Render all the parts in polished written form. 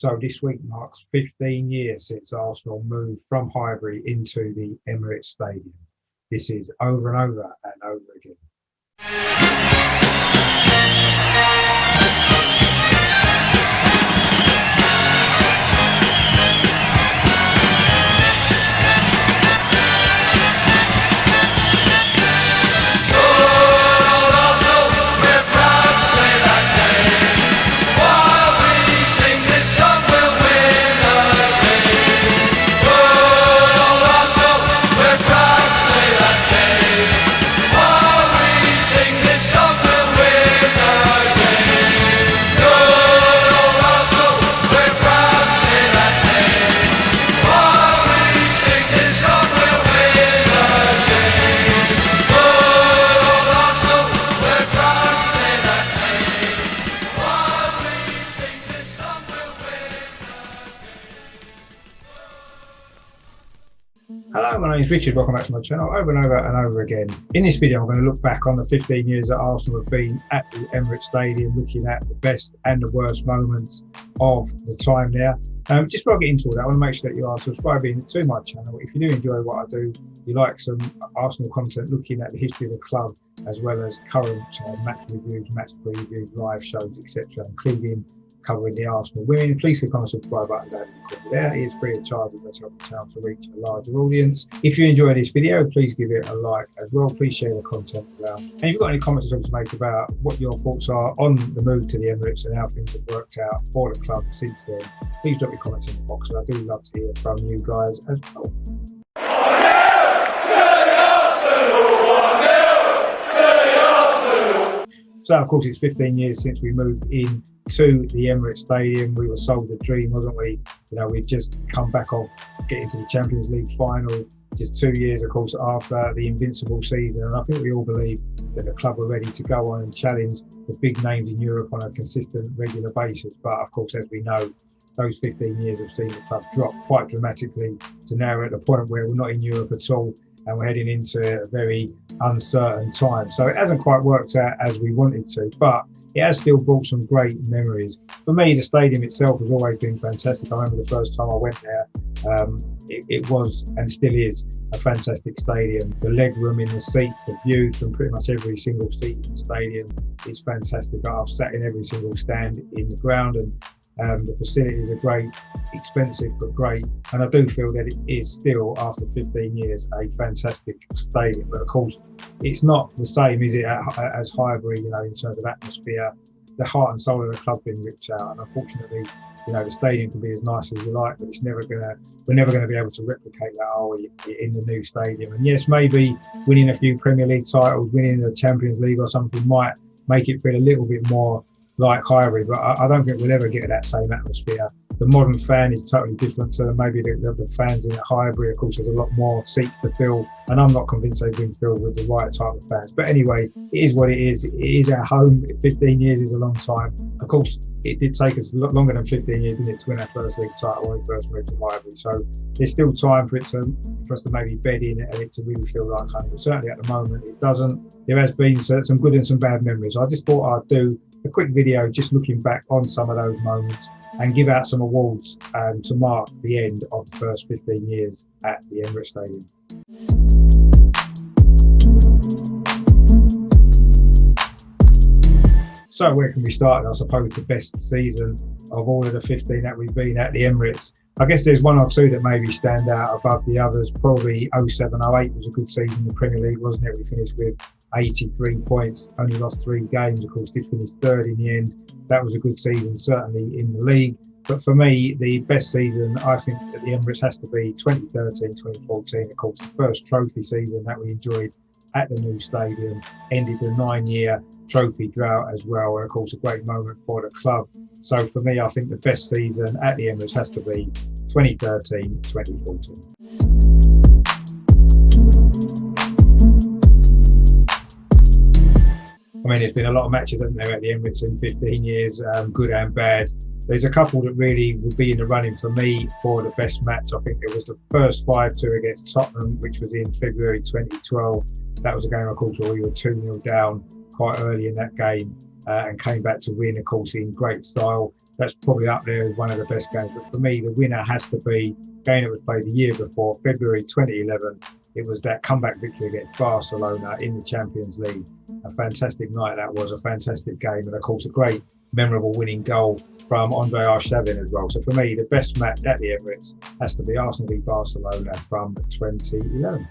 So this week marks 15 years since Arsenal moved from Highbury into the Emirates Stadium. This is over and over and over again. Hello, my name is Richard. Welcome back to my channel over and over and over again. In this video, I'm going to look back on the 15 years that Arsenal have been at the Emirates Stadium, looking at the best and the worst moments of the time there. Just before I get into all that, I want to make sure that you are subscribing to my channel. If you do enjoy what I do, you like some Arsenal content looking at the history of the club, as well as current match reviews, match previews, live shows, etc., including covering the Arsenal women, please click on the subscribe button down in the corner there. It is free of charge and does help the channel to reach a larger audience. If you enjoy this video, please give it a like as well. Please share the content around. And if you've got any comments to make about what your thoughts are on the move to the Emirates and how things have worked out for the club since then, please drop your comments in the box. And I do love to hear from you guys as well. So, of course, it's 15 years since we moved in to the Emirates Stadium. We were sold a dream, wasn't we? You know, we'd just come back off getting to the Champions League final just 2 years, of course, after the invincible season. And I think we all believe that the club were ready to go on and challenge the big names in Europe on a consistent, regular basis. But, of course, as we know, those 15 years have seen the club drop quite dramatically to now we're at the point where we're not in Europe at all. And we're heading into a very uncertain time. So it hasn't quite worked out as we wanted to, but it has still brought some great memories. For me, the stadium itself has always been fantastic. I remember the first time I went there, it was and still is a fantastic stadium. The leg room in the seats, the view from pretty much every single seat in the stadium is fantastic. I've sat in every single stand in the ground, and the facilities are great, expensive but great, and I do feel that it is still, after 15 years, a fantastic stadium. But of course, it's not the same, is it, as Highbury, you know, in terms of atmosphere. The heart and soul of the club being ripped out, and unfortunately, you know, the stadium can be as nice as you like, but we're never gonna be able to replicate that, are we, in the new stadium? And yes, maybe winning a few Premier League titles, winning the Champions League or something might make it feel a little bit more like Highbury, but I don't think we'll ever get that same atmosphere. The modern fan is totally different to maybe the fans in Highbury. Of course, there's a lot more seats to fill, and I'm not convinced they've been filled with the right type of fans. But anyway, it is what it is. It is our home. 15 years is a long time. Of course, it did take us longer than 15 years, didn't it, to win our first league title when we first moved to Highbury. So there's still time for us to maybe bed in and it to really feel like home. But certainly at the moment, it doesn't. There has been some good and some bad memories. I just thought I'd do a quick video just looking back on some of those moments and give out some awards to mark the end of the first 15 years at the Emirates Stadium. So where can we start? I suppose the best season of all of the 15 that we've been at the Emirates. I guess there's one or two that maybe stand out above the others. Probably 07-08 was a good season in the Premier League, wasn't it? We finished with 83 points, only lost 3 games, of course, did finish third in the end. That was a good season, certainly in the league. But for me, the best season, I think, at the Emirates has to be 2013-2014, of course, the first trophy season that we enjoyed at the new stadium, ended the 9-year trophy drought as well, and of course a great moment for the club. So for me, I think the best season at the Emirates has to be 2013-2014. I mean, there's been a lot of matches, haven't there, at the Emirates in 15 years, good and bad. There's a couple that really would be in the running for me for the best match. I think it was the first 5-2 against Tottenham, which was in February 2012. That was a game, of course, where we were 2-0 down quite early in that game. and came back to win, of course, in great style. That's probably up there as one of the best games. But for me, the winner has to be a game that was played the year before, February 2011. It was that comeback victory against Barcelona in the Champions League. A fantastic night that was, a fantastic game, and of course a great, memorable winning goal from Andre Arshavin as well. So for me, the best match at the Emirates has to be Arsenal v Barcelona from 2011.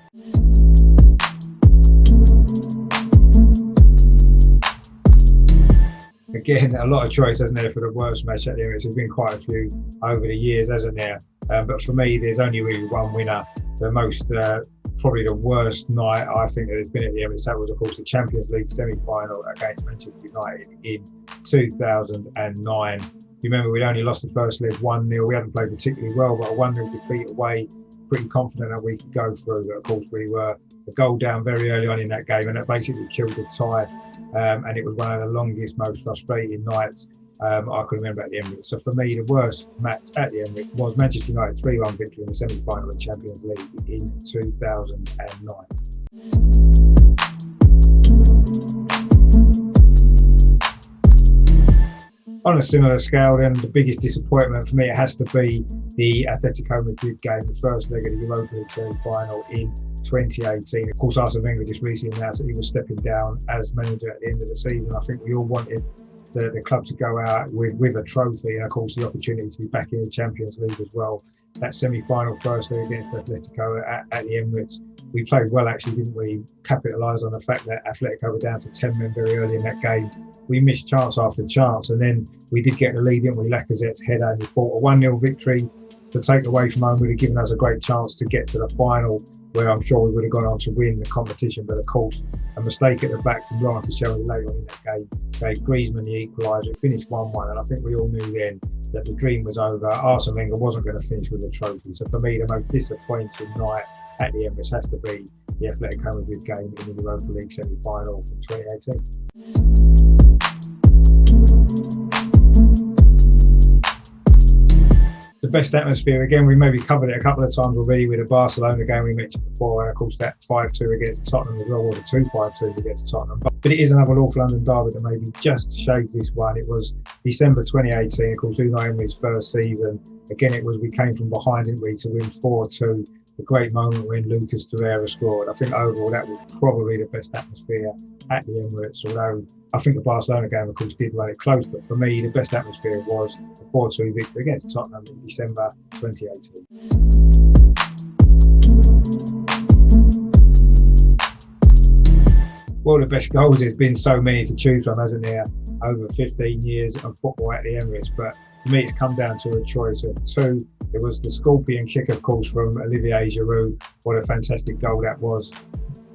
Again, a lot of choice, hasn't there, for the worst match at the Emirates? There's been quite a few over the years, hasn't there? But for me, there's only really one winner. The most, probably the worst night I think that has been at the Emirates, that was of course the Champions League semi-final against Manchester United in 2009. You remember we'd only lost the first leg 1-0. We hadn't played particularly well, but a 1-0 defeat away, pretty confident that we could go through. But of course we were a goal down very early on in that game, and that basically killed the tie. And it was one of the longest, most frustrating nights I can remember at the Emirates. So for me, the worst match at the Emirates was Manchester United 3-1 victory in the semi-final of the Champions League in 2009. On a similar scale, then, the biggest disappointment for me, it has to be the Atletico Madrid game, the first leg of the Europa League semi-final in 2018. Of course, Arsene Wenger just recently announced that he was stepping down as manager at the end of the season. I think we all wanted the club to go out with a trophy, and of course the opportunity to be back in the Champions League as well. That semi-final first leg against Atletico at the Emirates, we played well actually, didn't we? Capitalised on the fact that Atletico were down to 10 men very early in that game. We missed chance after chance, and then we did get the lead, didn't we? Lacazette's header, and we fought a 1-0 victory to take away from home would have given us a great chance to get to the final, where I'm sure we would have gone on to win the competition. But of course, a mistake at the back from Laurent Koscielny later on in that game gave Griezmann the equaliser. It finished 1-1, and I think we all knew then that the dream was over. Arsene Wenger wasn't going to finish with a trophy. So for me, the most disappointing night at the Emirates has to be the Atletico Madrid game in the Europa League semi-final from 2018. The best atmosphere, again, we maybe covered it a couple of times already with the Barcelona game we mentioned before, and of course that 5-2 against Tottenham as well, or the 2-5-2 against Tottenham. But it is another North London derby that maybe just shaved this one. It was December 2018, of course, Unai Emery's first season. Again, we came from behind, didn't we, to win 4-2. The great moment when Lucas Torreira scored. I think overall that was probably the best atmosphere at the Emirates, although I think the Barcelona game, of course, did run it close. But for me, the best atmosphere was the 4-2 victory against Tottenham in December 2018. Well, the best goals, there's been so many to choose from, hasn't there, over 15 years of football at the Emirates. But for me, it's come down to a choice of two. It was the scorpion kick, of course, from Olivier Giroud. What a fantastic goal that was.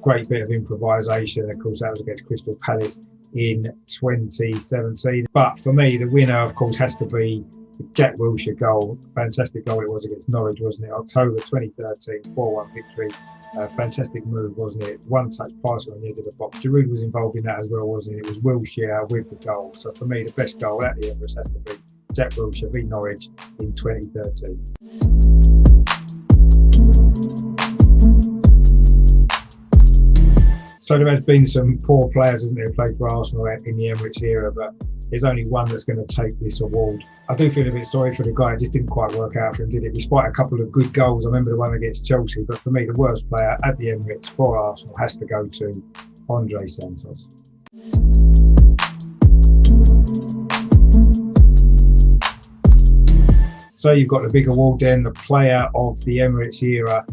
Great bit of improvisation. Of course, that was against Crystal Palace in 2017. But for me, the winner, of course, has to be the Jack Wilshere goal. Fantastic goal it was against Norwich, wasn't it? October 2013, 4-1 victory. Fantastic move, wasn't it? One touch pass on the edge of the box. Giroud was involved in that as well, wasn't it? It was Wilshere with the goal. So for me, the best goal at the Emirates has to be Jack Wilshere v Norwich in 2013. So there has been some poor players, hasn't there, who played for Arsenal in the Emirates era, but there's only one that's going to take this award. I do feel a bit sorry for the guy. It just didn't quite work out for him, did it? Despite a couple of good goals. I remember the one against Chelsea, but for me, the worst player at the Emirates for Arsenal has to go to Andre Santos. So you've got the big award then, the player of the Emirates era.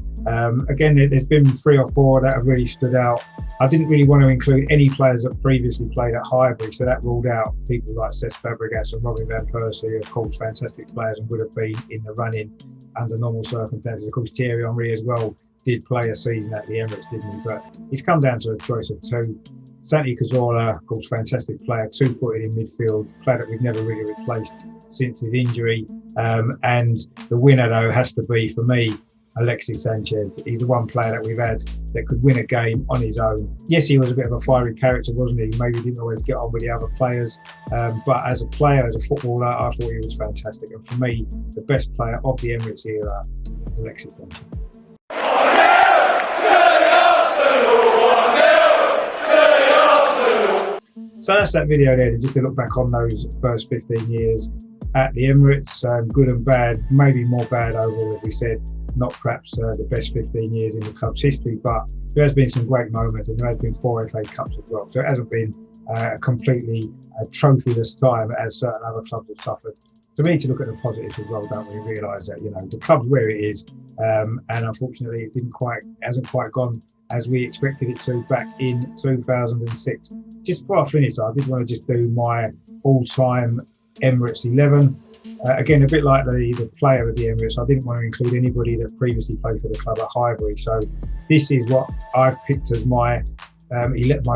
Again, there's been 3 or 4 that have really stood out. I didn't really want to include any players that previously played at Highbury, so that ruled out people like Cesc Fabregas and Robin van Persie, of course, fantastic players and would have been in the running under normal circumstances. Of course, Thierry Henry as well did play a season at the Emirates, didn't he? But it's come down to a choice of 2. Santi Cazorla, of course, fantastic player, 2-footed in midfield, player that we've never really replaced since his injury. And the winner, though, has to be, for me, Alexis Sanchez. He's the one player that we've had that could win a game on his own. Yes, he was a bit of a fiery character, wasn't he? Maybe didn't always get on with the other players. But as a player, as a footballer, I thought he was fantastic. And for me, the best player of the Emirates era is Alexis Sanchez. So that's that video there, just to look back on those first 15 years at the Emirates, good and bad, maybe more bad overall, as we said, not perhaps the best 15 years in the club's history, but there has been some great moments, and there has been 4 FA Cups as well. So it hasn't been completely trophyless time as certain other clubs have suffered. To me, to look at the positives as well, don't we realise that, you know, the club's where it is, and unfortunately it hasn't quite gone as we expected it to back in 2006. Just before I finish, I did want to just do my all-time Emirates 11. Again, a bit like the player of the Emirates, I didn't want to include anybody that previously played for the club at Highbury. So this is what I've picked as my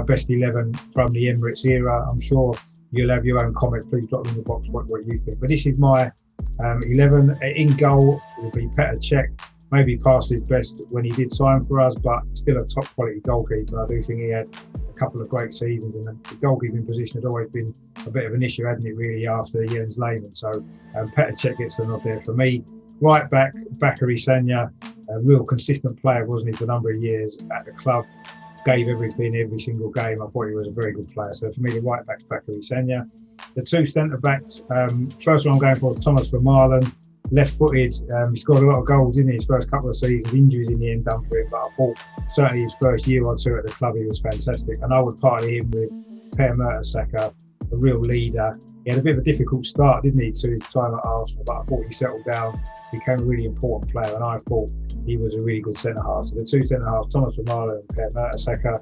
best 11 from the Emirates era. I'm sure you'll have your own comments. Please drop in the box what you think. But this is my 11. In goal will be Petr Cech. Maybe past his best when he did sign for us, but still a top quality goalkeeper. I do think he had a couple of great seasons, and the goalkeeping position had always been a bit of an issue, hadn't it, really, after Jens Lehmann. So Petr Cech gets the nod there for me. Right back, Bakary Sagna, a real consistent player, wasn't he, for a number of years at the club. Gave everything every single game. I thought he was a very good player. So for me, the right back's Bakary Sagna. The 2 centre backs, first one I'm going for is Thomas Vermaelen. Left-footed, he scored a lot of goals in his first couple of seasons. Injuries in the end done for him, but I thought certainly his first year or two at the club he was fantastic. And I would partly him with Per Mertesacker, a real leader. He had a bit of a difficult start, didn't he, to his time at Arsenal, but I thought he settled down, became a really important player, and I thought he was a really good centre-half. So the 2 centre-halves, Thomas Vermaelen and Per Mertesacker.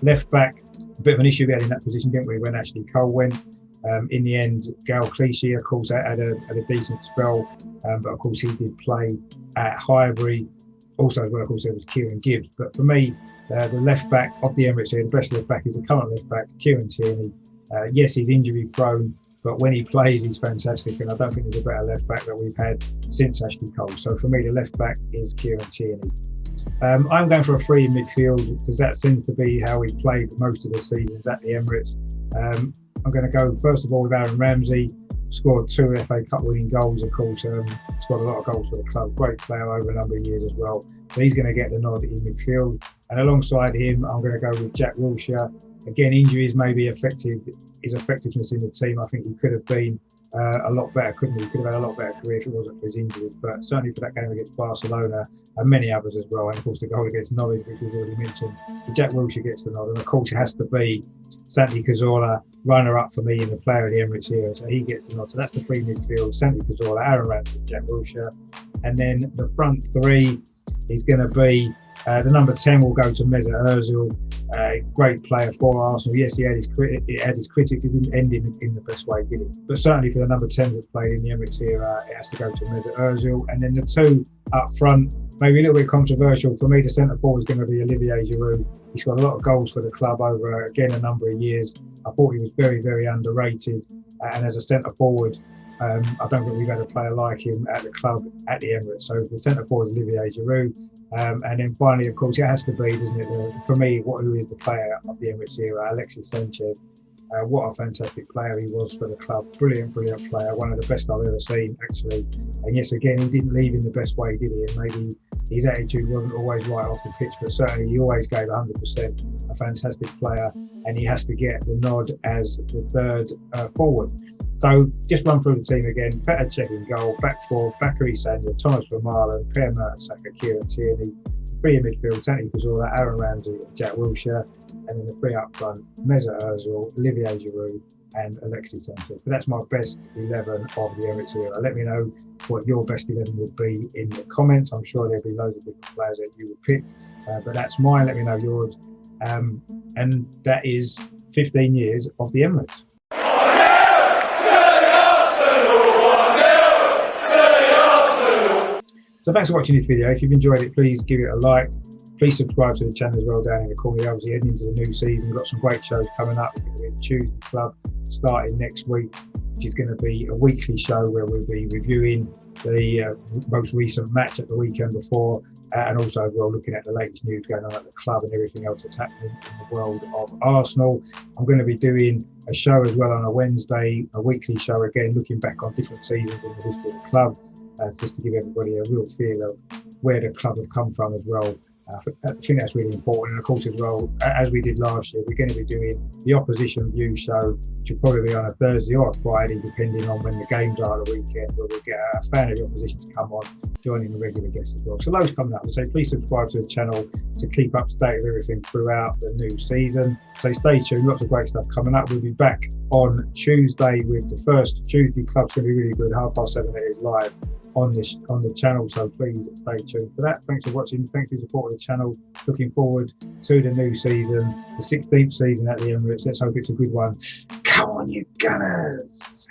Left-back, a bit of an issue we had in that position, didn't we, when Ashley Cole went. In the end, Gael Clichy, of course, had a decent spell, but of course he did play at Highbury. Also as well, of course, there was Kieran Gibbs. But for me, the left back of the Emirates here, the best left back is the current left back, Kieran Tierney. Yes, he's injury prone, but when he plays, he's fantastic. And I don't think there's a better left back that we've had since Ashley Cole. So for me, the left back is Kieran Tierney. I'm going for a 3 in midfield because that seems to be how we played most of the seasons at the Emirates. I'm going to go first of all with Aaron Ramsey. Scored 2 FA Cup winning goals, of course. Scored a lot of goals for the club. Great player over a number of years as well. So he's going to get the nod in midfield. And alongside him, I'm going to go with Jack Wilshere. Again, injuries maybe affected his effectiveness in the team. I think he could have been a lot better, couldn't he? He could have had a lot better career if it wasn't for his injuries. But certainly for that game against Barcelona and many others as well. And of course the goal against Norwich, which we've already mentioned. Jack Wilshere gets the nod. And of course it has to be Santi Cazorla, runner-up for me in the player of the Emirates era. So he gets the nod. So that's the 3 midfield. Santi Cazorla, Aaron Ramsey, Jack Wilshere. And then the front 3 is going to be the number 10 will go to Mesut Ozil. Great player for Arsenal. Yes, he had his critics. He didn't end in the best way, did it? But certainly for the number 10 that played in the Emirates era, it has to go to Mesut Ozil. And then the 2 up front, maybe a little bit controversial for me. The centre forward is going to be Olivier Giroud. He's got a lot of goals for the club over again a number of years. I thought he was very, very underrated. And as a centre forward, I don't think we've had a player like him at the club at the Emirates. So the centre forward is Olivier Giroud. And then finally, of course, it has to be, doesn't it, for me, who is the player of the Emirates era, Alexis Sanchez. What a fantastic player he was for the club. Brilliant player. One of the best I've ever seen, actually. And yes, again, he didn't leave in the best way, did he? And maybe his attitude wasn't always right off the pitch, but certainly he always gave 100%. A fantastic player, and he has to get the nod as the 3rd forward. So just run through the team again. Petr Cech in goal, back 4, Bakary Sagna, Thomas Vermaelen, Per Mertesacker, Kieran Tierney. 3 in midfield, Santi Cazorla, Aaron Ramsey, Jack Wilshere. And then the 3 up front, Mesut Ozil, Olivier Giroud and Alexis Sanchez. So that's my best 11 of the Emirates era. Let me know what your best 11 would be in the comments. I'm sure there'll be loads of different players that you would pick, but that's mine. Let me know yours. And that is 15 years of the Emirates. So thanks for watching this video. If you've enjoyed it, please give it a like. Please subscribe to the channel as well down in the corner. Obviously heading into the new season, we've got some great shows coming up. We're going to be the Tuesday Club starting next week, which is going to be a weekly show where we'll be reviewing the most recent match at the weekend before, and also as well looking at the latest news going on at the club and everything else that's happening in the world of Arsenal. I'm going to be doing a show as well on a Wednesday, a weekly show again, looking back on different seasons in the history of the club, just to give everybody a real feel of where the club have come from as well I think that's really important. And of course, as well, as we did last year, we're going to be doing the opposition view show, which will probably be on a Thursday or a Friday, depending on when the games are the weekend, where we'll get a fan of the opposition to come on, joining the regular guests as well. So those coming up. So please subscribe to the channel to keep up to date with everything throughout the new season. So stay tuned, lots of great stuff coming up. We'll be back on Tuesday with the first Tuesday Club's going to be really good. 7:30 it is live on the channel, so please stay tuned for that. Thanks for watching, thanks for your support of the channel. Looking forward to the new season, the 16th season at the Emirates. Let's hope it's a good one. Come on, you Gunners!